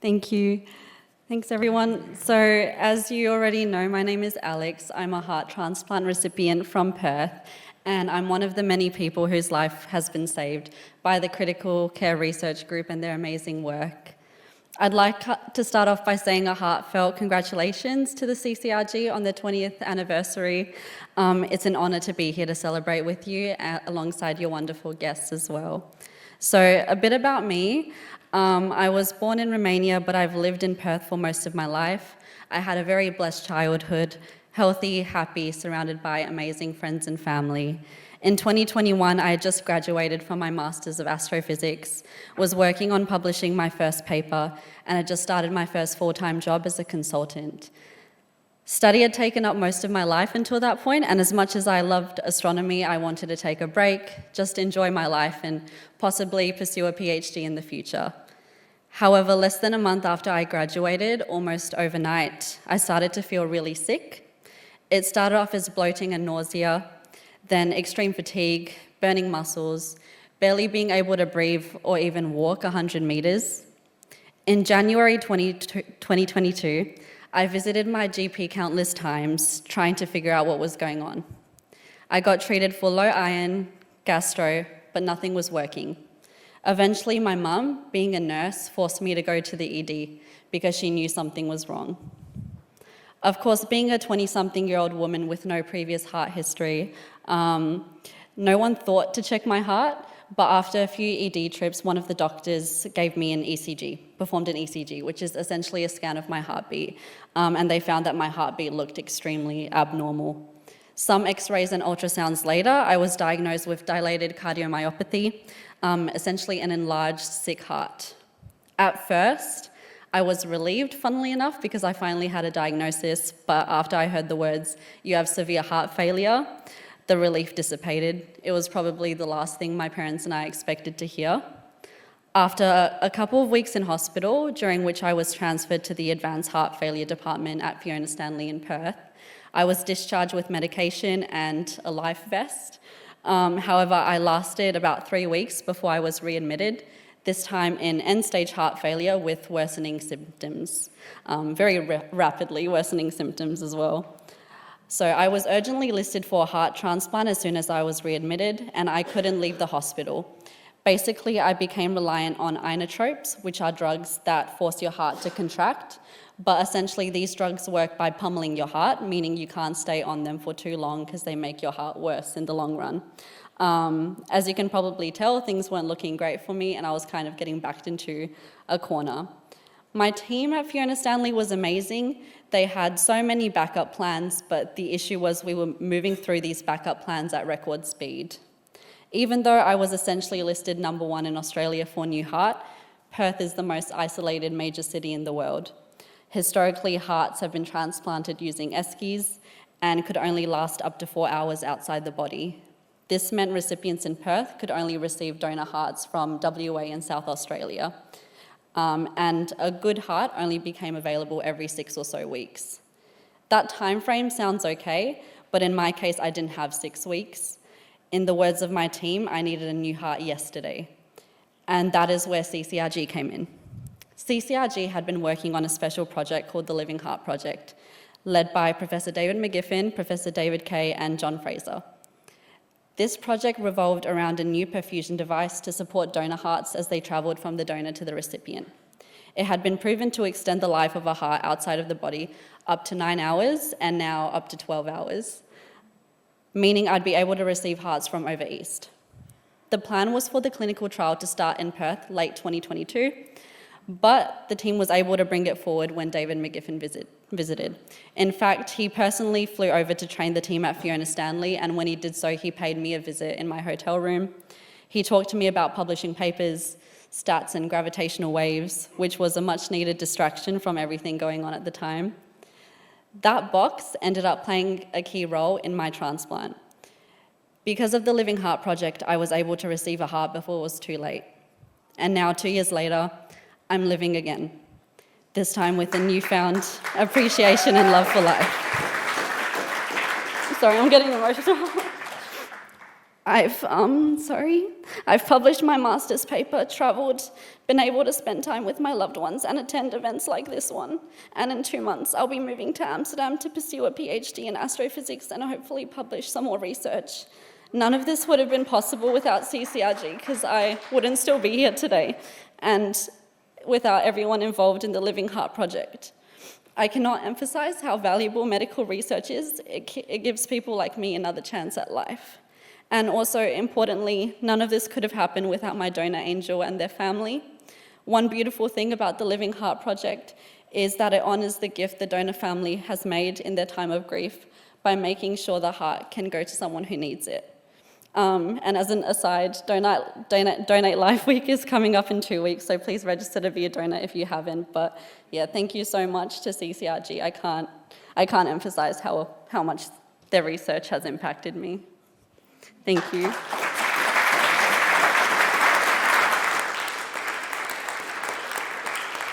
Thank you. Thanks, everyone. So, as you already know, my name is Alex. I'm a heart transplant recipient from Perth, and I'm one of the many people whose life has been saved by the Critical Care Research Group and their amazing work. I'd like to start off by saying a heartfelt congratulations to the CCRG on their 20th anniversary. It's an honour to be here to celebrate with you alongside your wonderful guests as well. So, a bit about me. I was born in Romania, but I've lived in Perth for most of my life. I had a very blessed childhood, healthy, happy, surrounded by amazing friends and family. In 2021, I had just graduated from my Masters of Astrophysics, was working on publishing my first paper, and had just started my first full-time job as a consultant. Study had taken up most of my life until that point, and as much as I loved astronomy, I wanted to take a break, just enjoy my life, and possibly pursue a PhD in the future. However, less than a month after I graduated, almost overnight, I started to feel really sick. It started off as bloating and nausea, then extreme fatigue, burning muscles, barely being able to breathe or even walk 100 metres. In January 2022, I visited my GP countless times, trying to figure out what was going on. I got treated for low iron, gastro, but nothing was working. Eventually, my mum, being a nurse, forced me to go to the ED because she knew something was wrong. Of course, being a 20-something-year-old woman with no previous heart history, no one thought to check my heart, but after a few ED trips, one of the doctors gave me an ECG, performed an ECG, which is essentially a scan of my heartbeat, and they found that my heartbeat looked extremely abnormal. Some X-rays and ultrasounds later, I was diagnosed with dilated cardiomyopathy, essentially an enlarged, sick heart. At first, I was relieved, funnily enough, because I finally had a diagnosis, but after I heard the words, "You have severe heart failure," the relief dissipated. It was probably the last thing my parents and I expected to hear. After a couple of weeks in hospital, during which I was transferred to the Advanced Heart Failure Department at Fiona Stanley in Perth, I was discharged with medication and a life vest. However, I lasted about 3 weeks before I was readmitted, this time in end-stage heart failure with worsening symptoms, very rapidly worsening symptoms as well. So I was urgently listed for a heart transplant as soon as I was readmitted, and I couldn't leave the hospital. Basically, I became reliant on inotropes, which are drugs that force your heart to contract, but essentially these drugs work by pummeling your heart, meaning you can't stay on them for too long because they make your heart worse in the long run. As you can probably tell, things weren't looking great for me, and I was kind of getting backed into a corner. My team at Fiona Stanley was amazing. They had so many backup plans, but the issue was we were moving through these backup plans at record speed. Even though I was essentially listed number 1 in Australia for new heart, Perth is the most isolated major city in the world. Historically, hearts have been transplanted using eskies and could only last up to 4 hours outside the body. This meant recipients in Perth could only receive donor hearts from WA and South Australia. And a good heart only became available every 6 or so weeks. That time frame sounds okay, but in my case, I didn't have 6 weeks. In the words of my team, I needed a new heart yesterday. And that is where CCRG came in. CCRG had been working on a special project called the Living Heart Project, led by Professor David McGiffin, Professor David Kay, and John Fraser. This project revolved around a new perfusion device to support donor hearts as they travelled from the donor to the recipient. It had been proven to extend the life of a heart outside of the body up to 9 hours and now up to 12 hours, meaning I'd be able to receive hearts from over east. The plan was for the clinical trial to start in Perth late 2022, but the team was able to bring it forward when David McGiffin visited. In fact, he personally flew over to train the team at Fiona Stanley, and when he did so, he paid me a visit in my hotel room. He talked to me about publishing papers, stats and gravitational waves, which was a much-needed distraction from everything going on at the time. That box ended up playing a key role in my transplant. Because of the Living Heart Project, I was able to receive a heart before it was too late. And now, 2 years later, I'm living again, this time with a newfound appreciation and love for life. Sorry, I'm getting emotional. I've published my master's paper, travelled, been able to spend time with my loved ones and attend events like this one. And in 2 months, I'll be moving to Amsterdam to pursue a PhD in astrophysics and hopefully publish some more research. None of this would have been possible without CCRG, because I wouldn't still be here today, and without everyone involved in the Living Heart Project. I cannot emphasize how valuable medical research is. It gives people like me another chance at life. And also, importantly, none of this could have happened without my donor angel and their family. One beautiful thing about the Living Heart Project is that it honours the gift the donor family has made in their time of grief by making sure the heart can go to someone who needs it. And as an aside, Donate Life Week is coming up in 2 weeks, so please register to be a donor if you haven't. But yeah, thank you so much to CCRG. I can't emphasize how much their research has impacted me. Thank you.